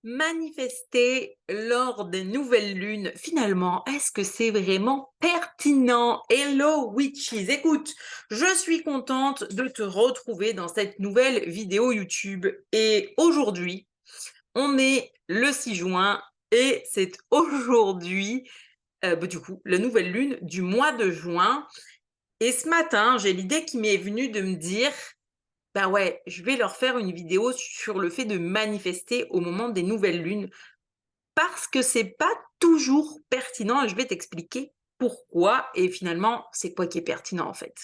Manifester lors des nouvelles lunes, finalement, est-ce que c'est vraiment pertinent? Hello witches! Écoute, je suis contente de te retrouver dans cette nouvelle vidéo YouTube. Et aujourd'hui, on est le 6 juin et c'est aujourd'hui, du coup, la nouvelle lune du mois de juin. Et ce matin, j'ai l'idée qui m'est venue de me dire, bah ouais, je vais leur faire une vidéo sur le fait de manifester au moment des nouvelles lunes parce que c'est pas toujours pertinent et je vais t'expliquer pourquoi et finalement, c'est quoi qui est pertinent en fait.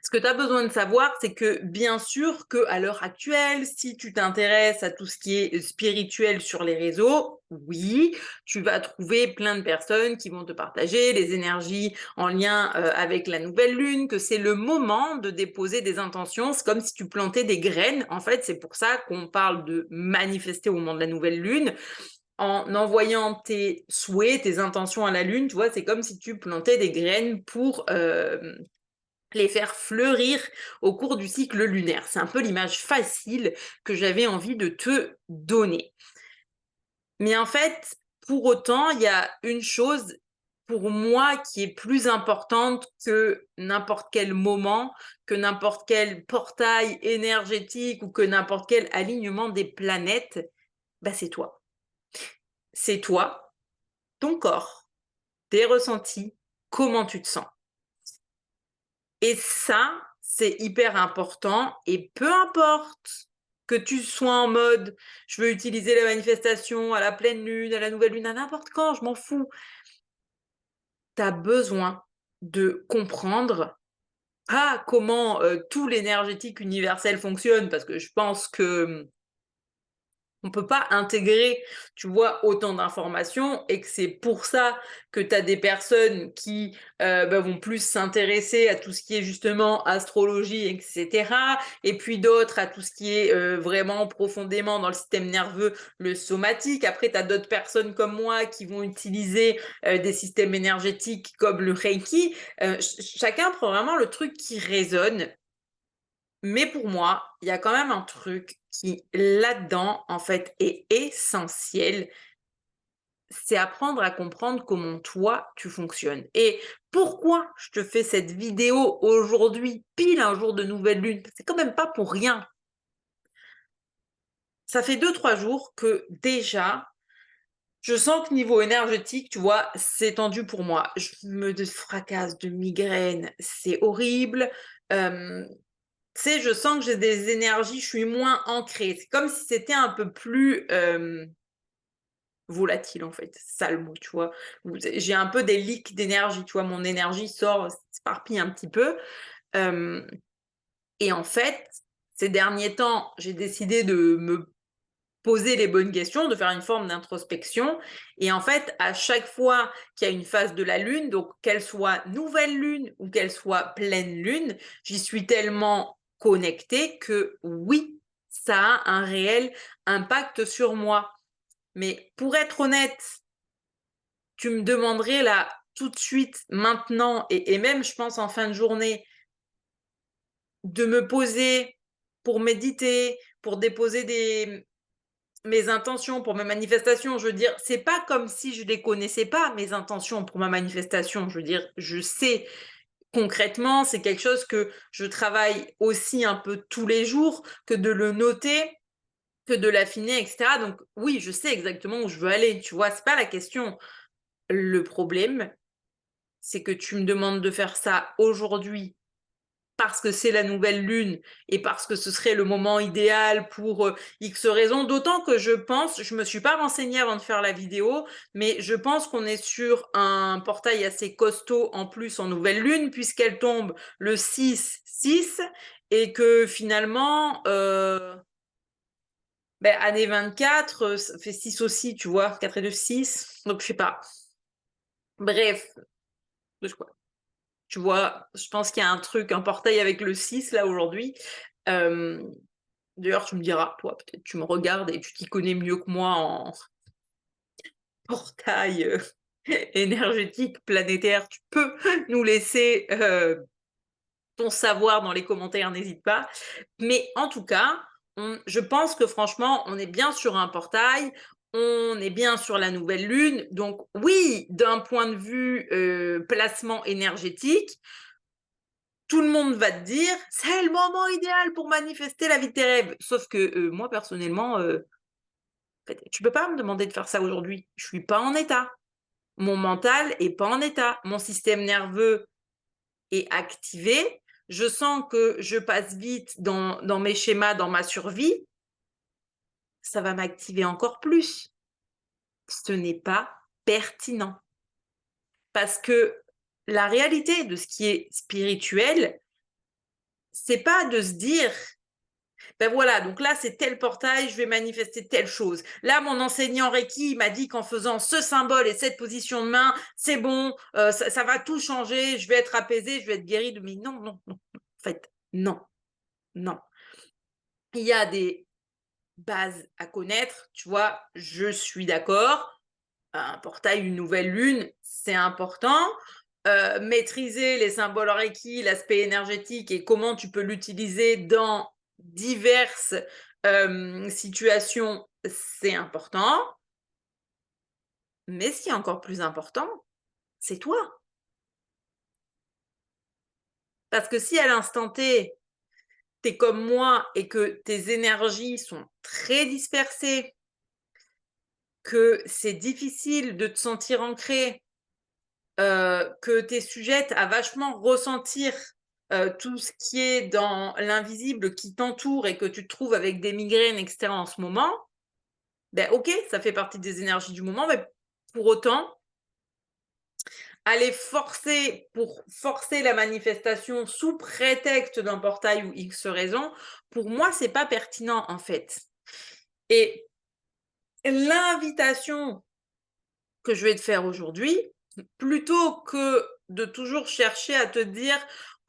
Ce que tu as besoin de savoir, c'est que bien sûr qu'à l'heure actuelle, si tu t'intéresses à tout ce qui est spirituel sur les réseaux, oui, tu vas trouver plein de personnes qui vont te partager les énergies en lien avec la nouvelle lune, que c'est le moment de déposer des intentions. C'est comme si tu plantais des graines. En fait, c'est pour ça qu'on parle de manifester au moment de la nouvelle lune en envoyant tes souhaits, tes intentions à la lune, tu vois, c'est comme si tu plantais des graines pour les faire fleurir au cours du cycle lunaire. C'est un peu l'image facile que j'avais envie de te donner. Mais en fait, pour autant, il y a une chose pour moi qui est plus importante que n'importe quel moment, que n'importe quel portail énergétique ou que n'importe quel alignement des planètes, bah c'est toi. C'est toi, ton corps, tes ressentis, comment tu te sens. Et ça, c'est hyper important et peu importe que tu sois en mode: «Je veux utiliser la manifestation à la pleine lune, à la nouvelle lune, à n'importe quand, je m'en fous». Tu as besoin de comprendre, pas comment, tout l'énergétique universel fonctionne parce que je pense que, on peut pas intégrer, tu vois, autant d'informations et que c'est pour ça que tu as des personnes qui, vont plus s'intéresser à tout ce qui est justement astrologie et cetera et puis d'autres à tout ce qui est, vraiment profondément dans le système nerveux, le somatique. Après, tu as d'autres personnes comme moi qui vont utiliser, des systèmes énergétiques comme le reiki. Chacun prend vraiment le truc qui résonne, mais pour moi, il y a quand même un truc qui, là-dedans, en fait, est essentiel, c'est apprendre à comprendre comment toi, tu fonctionnes. Et pourquoi je te fais cette vidéo aujourd'hui, pile un jour de nouvelle lune? C'est quand même pas pour rien. Ça fait 2 3 jours que déjà, je sens que niveau énergétique, tu vois, c'est tendu pour moi. Je me fracasse de migraines, c'est horrible. Tu sais, je sens que j'ai des énergies, je suis moins ancrée. C'est comme si c'était un peu plus, volatile, en fait. C'est ça le mot, tu vois? Ou j'ai un peu des leaks d'énergie, tu vois? Mon énergie sort, s'éparpille un petit peu, hem et en fait, ces derniers temps, j'ai décidé de me poser les bonnes questions, de faire une forme d'introspection et en fait, à chaque fois qu'il y a une phase de la lune, donc qu'elle soit nouvelle lune ou qu'elle soit pleine lune, j'y suis tellement connectée que oui, ça a un réel impact sur moi. Mais pour être honnête, tu me demanderais là, tout de suite, maintenant et même je pense en fin de journée, de me poser pour méditer, pour déposer mes intentions pour mes manifestations, je veux dire, c'est pas comme si je les connaissais pas, mes intentions pour ma manifestation. Je veux dire, je sais concrètement, c'est quelque chose que je travaille aussi un peu tous les jours, que de le noter, que de l'affiner, et cetera. Donc oui, je sais exactement où je veux aller, tu vois? C'est pas la question. Le problème, c'est que tu me demandes de faire ça aujourd'hui parce que c'est la nouvelle lune et parce que ce serait le moment idéal pour, X raisons. D'autant que je pense, je me suis pas renseignée avant de faire la vidéo, mais je pense qu'on est sur un portail assez costaud en plus en nouvelle lune puisqu'elle tombe le 6-6 et que finalement, année 24, ça fait 6 aussi, tu vois? 4 et 2, 6, donc je sais pas. Bref, je tu vois? Je pense qu'il y a un truc, un portail avec le 6 là aujourd'hui. Hem, D'ailleurs, tu me diras, toi, peut-être tu me regardes et tu t'y connais mieux que moi en portail, énergétique, planétaire. Tu peux nous laisser, ton savoir dans les commentaires, n'hésite pas. Mais en tout cas, je pense que franchement, on est bien sur un portail, on est bien sur la nouvelle lune. Donc oui, d'un point de vue placement énergétique, tout le monde va te dire c'est le moment idéal pour manifester la vie de tes rêves. Sauf que moi personnellement, en fait, tu peux pas me demander de faire ça aujourd'hui. Je suis pas en état. Mon mental est pas en état. Mon système nerveux est activé. Je sens que je passe vite dans mes schémas, dans ma survie. Ça va m'activer encore plus. Ce n'est pas pertinent. Parce que la réalité de ce qui est spirituel, c'est pas de se dire ben voilà, donc là c'est tel portail, je vais manifester telle chose. Là, mon enseignant Reiki m'a dit qu'en faisant ce symbole et cette position de main, c'est bon, ça va tout changer, je vais être apaisée, je vais être guérie de. Mais non, non, non, non. En fait, non, non. Il y a des bases à connaître, tu vois, je suis d'accord. Un portail, une nouvelle lune, c'est important. Maîtriser les symboles Reiki, l'aspect énergétique et comment tu peux l'utiliser dans diverses situations, c'est important. Mais ce qui est encore plus important, c'est toi. Parce que si à l'instant T, tu es comme moi et que tes énergies sont très dispersées, que c'est difficile de te sentir ancré, que tu es sujette à vachement ressentir tout ce qui est dans l'invisible qui t'entoure et que tu te trouves avec des migraines, etc. en ce moment, ben ok, ça fait partie des énergies du moment, mais pour autant, aller pour forcer la manifestation sous prétexte d'un portail ou X raison, pour moi, c'est pas pertinent en fait. Et l'invitation que je vais te faire aujourd'hui, plutôt que de toujours chercher à te dire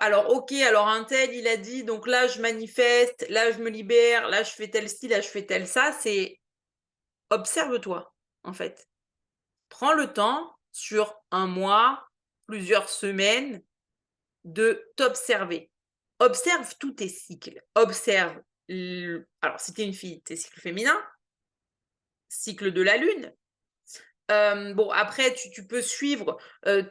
alors ok, alors un tel il a dit donc là je manifeste, là je me libère, là je fais tel style, là je fais tel ça, c'est observe-toi en fait. Prends le temps sur un mois, plusieurs semaines de t'observer. Observe tous tes cycles. Observe, alors si tu es une fille, tes cycles féminins, cycle de la lune. Bon, après, tu peux suivre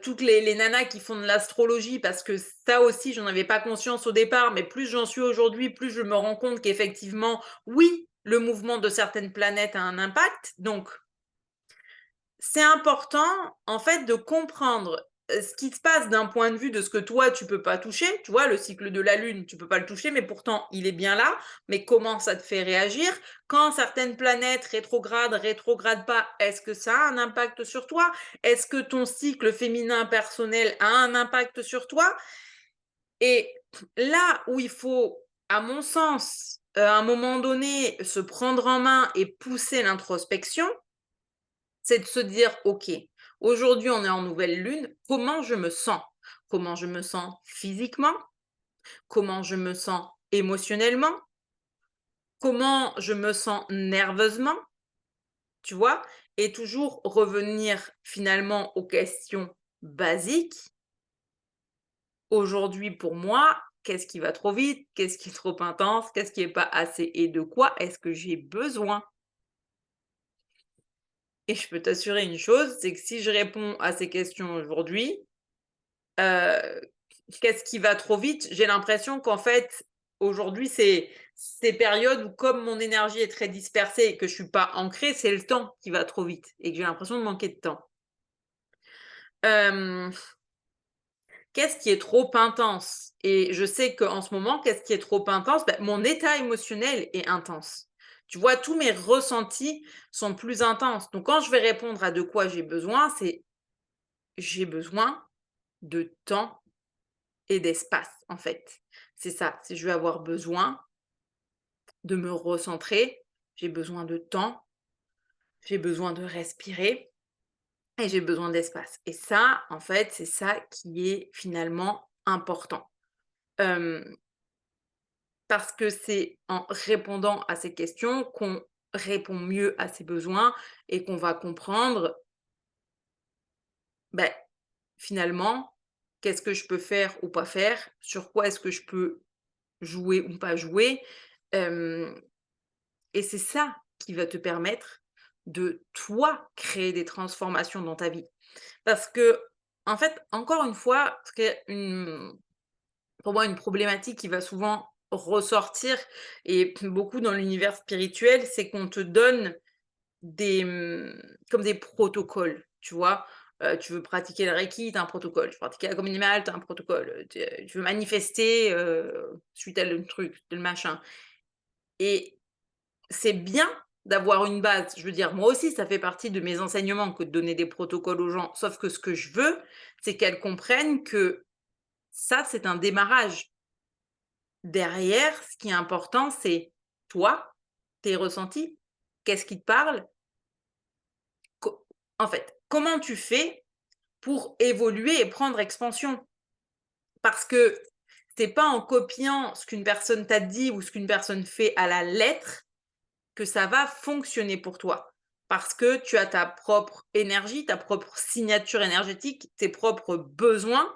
toutes les nanas qui font de l'astrologie parce que ça aussi, j'en avais pas conscience au départ, mais plus j'en suis aujourd'hui, plus je me rends compte qu'effectivement, oui, le mouvement de certaines planètes a un impact. Donc, c'est important, en fait, de comprendre ce qui se passe d'un point de vue de ce que toi, tu peux pas toucher. Tu vois, le cycle de la Lune, tu peux pas le toucher, mais pourtant, il est bien là. Mais comment ça te fait réagir? Quand certaines planètes rétrogradent pas, est-ce que ça a un impact sur toi? Est-ce que ton cycle féminin personnel a un impact sur toi? Et là où il faut, à mon sens, à un moment donné, se prendre en main et pousser l'introspection, c'est de se dire, OK, aujourd'hui on est en nouvelle lune, comment je me sens? Comment je me sens physiquement? Comment je me sens émotionnellement? Comment je me sens nerveusement? Tu vois? Et toujours revenir finalement aux questions basiques. Aujourd'hui pour moi, qu'est-ce qui va trop vite? Qu'est-ce qui est trop intense? Qu'est-ce qui est pas assez? Et de quoi est-ce que j'ai besoin? Et je peux t'assurer une chose, c'est que si je réponds à ces questions aujourd'hui, Heu, qu'est-ce qui va trop vite? J'ai l'impression qu'en fait, aujourd'hui, c'est ces périodes où comme mon énergie est très dispersée et que je suis pas ancrée, c'est le temps qui va trop vite et que j'ai l'impression de manquer de temps. Hem, qu'est-ce qui est trop intense? Et je sais qu'en ce moment, qu'est-ce qui est trop intense? Bah, mon état émotionnel est intense. Tu vois, tous mes ressentis sont plus intenses. Donc quand je vais répondre à de quoi j'ai besoin, c'est j'ai besoin de temps et d'espace, en fait. C'est ça, si je vais avoir besoin de me recentrer, j'ai besoin de temps, j'ai besoin de respirer et j'ai besoin d'espace. Et ça, en fait, c'est ça qui est finalement important. Hem, parce que c'est en répondant à ces questions qu'on répond mieux à ses besoins et qu'on va comprendre, beh, finalement, qu'est-ce que je peux faire ou pas faire? Sur quoi est-ce que je peux jouer ou pas jouer? Hem Et c'est ça qui va te permettre de, toi, créer des transformations dans ta vie. Parce que, en fait, encore une fois, ce qui est pour moi, une problématique qui va souvent ressortir et beaucoup dans l'univers spirituel, c'est qu'on te donne des, comme des protocoles, tu vois? Tu veux pratiquer le reiki, tu as un protocole. Tu veux pratiquer la communion animale, tu as un protocole. Tu veux manifester, suis tel truc, tel machin et c'est bien d'avoir une base. Je veux dire, moi aussi, ça fait partie de mes enseignements que de donner des protocoles aux gens. Sauf que ce que je veux, c'est qu'elles comprennent que ça, c'est un démarrage. Derrière, ce qui est important, c'est toi, tes ressentis, qu'est-ce qui te parle? Co En fait, comment tu fais pour évoluer et prendre expansion? Parce que c'est pas en copiant ce qu'une personne t'a dit ou ce qu'une personne fait à la lettre que ça va fonctionner pour toi. Parce que tu as ta propre énergie, ta propre signature énergétique, tes propres besoins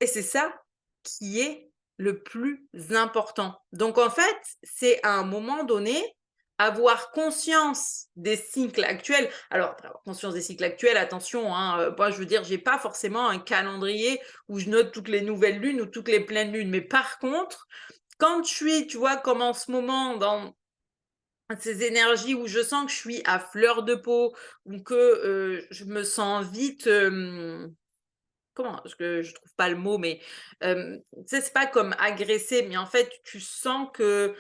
et c'est ça qui est le plus important. Donc en fait, c'est à un moment donné, avoir conscience des cycles actuels. Alors, après avoir conscience des cycles actuels, attention, hein, moi je veux dire, j'ai pas forcément un calendrier où je note toutes les nouvelles lunes ou toutes les pleines lunes. Mais par contre, quand je suis, tu vois, comme en ce moment, dans ces énergies où je sens que je suis à fleur de peau ou que, je me sens vite, comment? Parce que je trouve pas le mot, mais, tu sais, c'est pas comme agresser, mais en fait, tu sens que,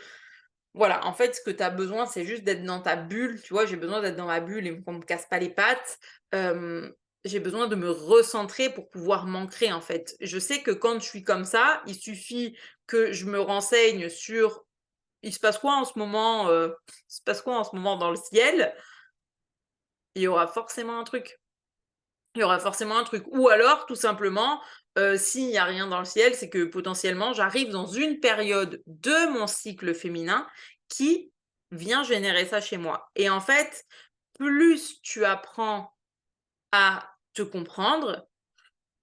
voilà, en fait, ce que tu as besoin, c'est juste d'être dans ta bulle, tu vois? J'ai besoin d'être dans ma bulle et qu'on me casse pas les pattes. Hem, j'ai besoin de me recentrer pour pouvoir m'ancrer, en fait. Je sais que quand je suis comme ça, il suffit que je me renseigne sur: «Il se passe quoi en ce moment, il se passe quoi en ce moment dans le ciel?» Il y aura forcément un truc. Il y aura forcément un truc ou alors tout simplement, s'il y a rien dans le ciel, c'est que potentiellement j'arrive dans une période de mon cycle féminin qui vient générer ça chez moi et en fait, plus tu apprends à te comprendre,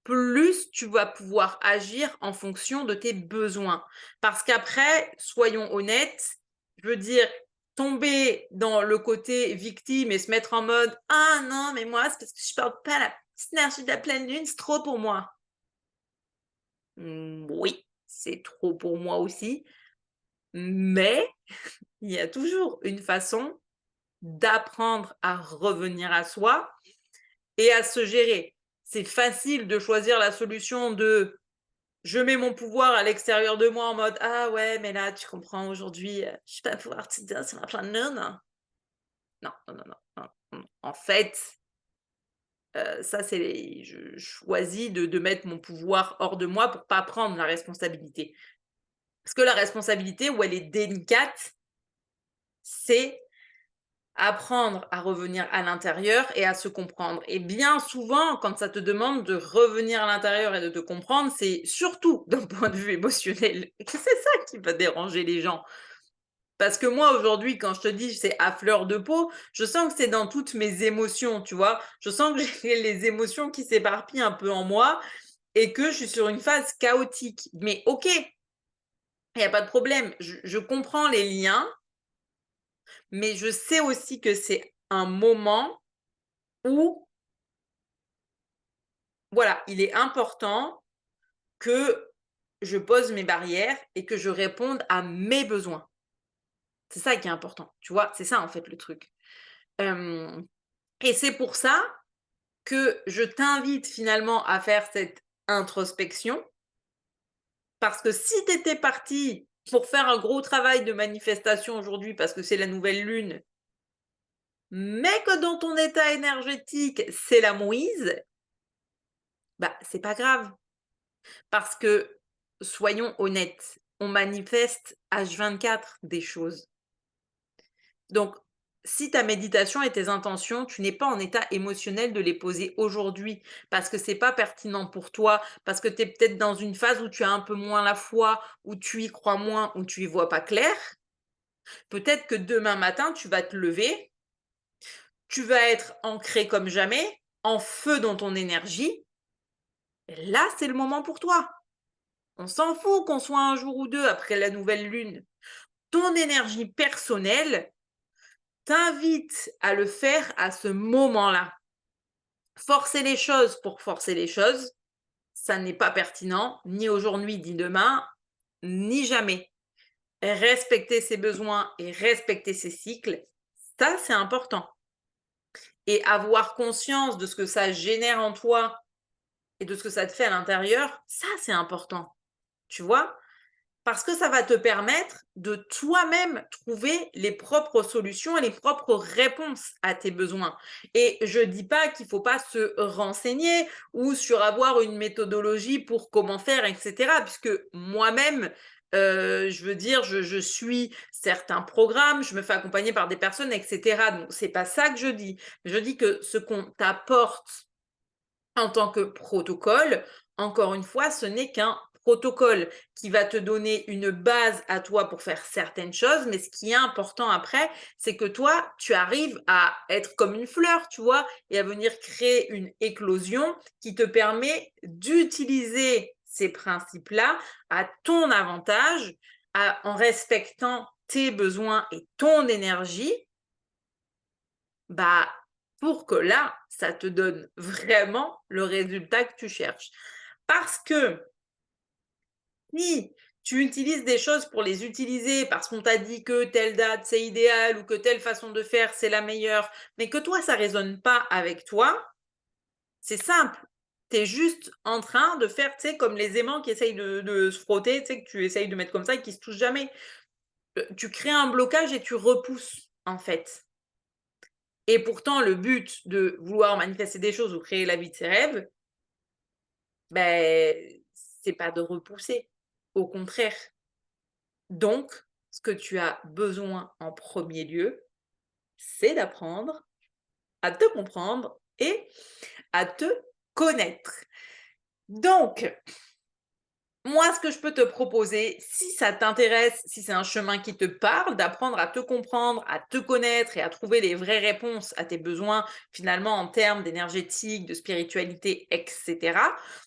plus tu vas pouvoir agir en fonction de tes besoins. Parce qu'après, soyons honnêtes, je veux dire, tomber dans le côté victime et se mettre en mode: «Ah non, mais moi, c'est parce que je porte pas la petite énergie de la pleine lune, c'est trop pour moi». Oui, c'est trop pour moi aussi, mais il y a toujours une façon d'apprendre à revenir à soi et à se gérer. C'est facile de choisir la solution de: je mets mon pouvoir à l'extérieur de moi en mode: «Ah ouais, mais là, tu comprends, aujourd'hui, je vais pas pouvoir te dire sur la pleine lune». Non, non, non, non, non, non. En fait, ça, c'est je choisis de mettre mon pouvoir hors de moi pour pas prendre la responsabilité. Parce que la responsabilité, où elle est délicate, c'est apprendre à revenir à l'intérieur et à se comprendre et bien souvent, quand ça te demande de revenir à l'intérieur et de te comprendre, c'est surtout d'un point de vue émotionnel que c'est ça qui va déranger les gens. Parce que moi, aujourd'hui, quand je te dis: «C'est à fleur de peau», je sens que c'est dans toutes mes émotions, tu vois? Je sens que j'ai les émotions qui s'éparpillent un peu en moi et que je suis sur une phase chaotique. Mais OK, il y a pas de problème, je comprends les liens, mais je sais aussi que c'est un moment où, voilà, il est important que je pose mes barrières et que je réponde à mes besoins. C'est ça qui est important, tu vois? C'est ça, en fait, le truc. Hem Et c'est pour ça que je t'invite finalement à faire cette introspection, parce que si tu étais parti pour faire un gros travail de manifestation aujourd'hui parce que c'est la nouvelle lune, mais que dans ton état énergétique, c'est la mouise, bah, c'est pas grave. Parce que, soyons honnêtes, on manifeste H24 des choses. Donc, si ta méditation et tes intentions, tu n'es pas en état émotionnel de les poser aujourd'hui, parce que c'est pas pertinent pour toi, parce que tu es peut-être dans une phase où tu as un peu moins la foi, où tu y crois moins, où tu y vois pas clair, peut-être que demain matin, tu vas te lever, tu vas être ancré comme jamais, en feu dans ton énergie, et là, c'est le moment pour toi. On s'en fout qu'on soit un jour ou 2 après la nouvelle lune. ton énergie personnelle t'invite à le faire à ce moment-là. Forcer les choses pour forcer les choses, ça n'est pas pertinent, ni aujourd'hui, ni demain, ni jamais. Respecter ses besoins et respecter ses cycles, ça, c'est important. Et avoir conscience de ce que ça génère en toi et de ce que ça te fait à l'intérieur, ça, c'est important. Tu vois? Parce que ça va te permettre de toi-même trouver les propres solutions et les propres réponses à tes besoins. Et je dis pas qu'il faut pas se renseigner ou sur avoir une méthodologie pour comment faire, et cetera, puisque moi-même, je veux dire, je suis certains programmes, je me fais accompagner par des personnes, et cetera. Donc c'est pas ça que je dis. Je dis que ce qu'on t'apporte en tant que protocole, encore une fois, ce n'est qu'un protocole qui va te donner une base à toi pour faire certaines choses, mais ce qui est important après, c'est que toi, tu arrives à être comme une fleur, tu vois, et à venir créer une éclosion qui te permet d'utiliser ces principes-là à ton avantage, en respectant tes besoins et ton énergie, bah, pour que là, ça te donne vraiment le résultat que tu cherches. Parce que si tu utilises des choses pour les utiliser parce qu'on t'a dit que telle date c'est idéal ou que telle façon de faire c'est la meilleure, mais que toi ça résonne pas avec toi, c'est simple. Tu es juste en train de faire, tu sais, comme les aimants qui essayent de se frotter, tu sais, que tu essayes de mettre comme ça et qui se touchent jamais. Tu crées un blocage et tu repousses, en fait. Et pourtant, le but de vouloir manifester des choses ou créer la vie de ses rêves, ben, c'est pas de repousser, au contraire. Donc, ce que tu as besoin en premier lieu, c'est d'apprendre à te comprendre et à te connaître. Donc, moi, ce que je peux te proposer, si ça t'intéresse, si c'est un chemin qui te parle, d'apprendre à te comprendre, à te connaître et à trouver les vraies réponses à tes besoins, finalement, en termes d'énergétique, de spiritualité, etc.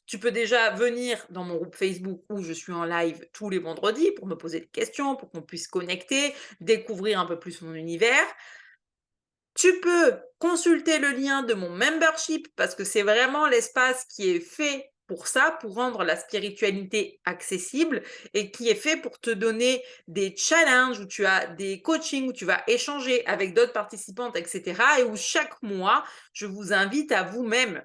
Tu peux déjà venir dans mon groupe Facebook où je suis en live tous les vendredis pour me poser des questions, pour qu'on puisse connecter, découvrir un peu plus mon univers. Tu peux consulter le lien de mon membership parce que c'est vraiment l'espace qui est fait pour ça, pour rendre la spiritualité accessible et qui est fait pour te donner des challenges où tu as des coachings, où tu vas échanger avec d'autres participantes, etc. et où chaque mois, je vous invite à vous-même,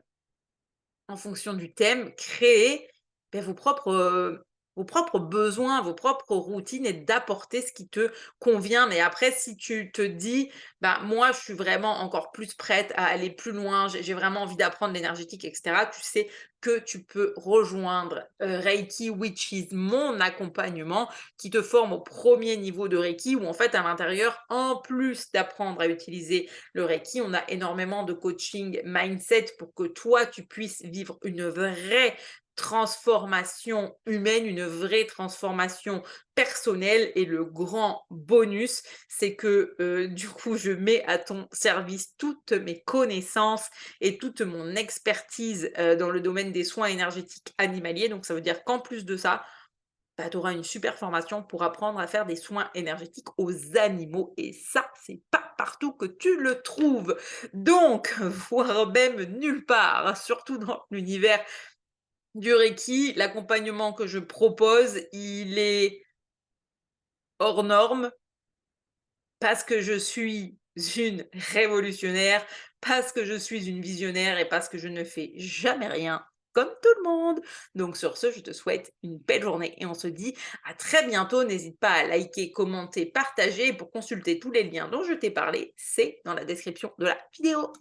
en fonction du thème, créer vos propres besoins, vos propres routines et d'apporter ce qui te convient. Mais après, si tu te dis, bah, moi, je suis vraiment encore plus prête à aller plus loin, j'ai vraiment envie d'apprendre l'énergétique, etc., tu sais que tu peux rejoindre Reiki Witches, mon accompagnement qui te forme au premier niveau de Reiki, où en fait, à l'intérieur, en plus d'apprendre à utiliser le Reiki, on a énormément de coaching mindset pour que toi, tu puisses vivre une vraie transformation humaine, une vraie transformation personnelle. Et le grand bonus, c'est que du coup, je mets à ton service toutes mes connaissances et toute mon expertise dans le domaine des soins énergétiques animaliers. Donc, ça veut dire qu'en plus de ça, bah, tu auras une super formation pour apprendre à faire des soins énergétiques aux animaux. Et ça, c'est pas partout que tu le trouves. Donc, voire même nulle part, surtout dans l'univers du Reiki, l'accompagnement que je propose, il est hors norme parce que je suis une révolutionnaire, parce que je suis une visionnaire et parce que je ne fais jamais rien comme tout le monde. Donc sur ce, je te souhaite une belle journée et on se dit à très bientôt. N'hésite pas à liker, commenter, partager. Et pour consulter tous les liens dont je t'ai parlé, c'est dans la description de la vidéo.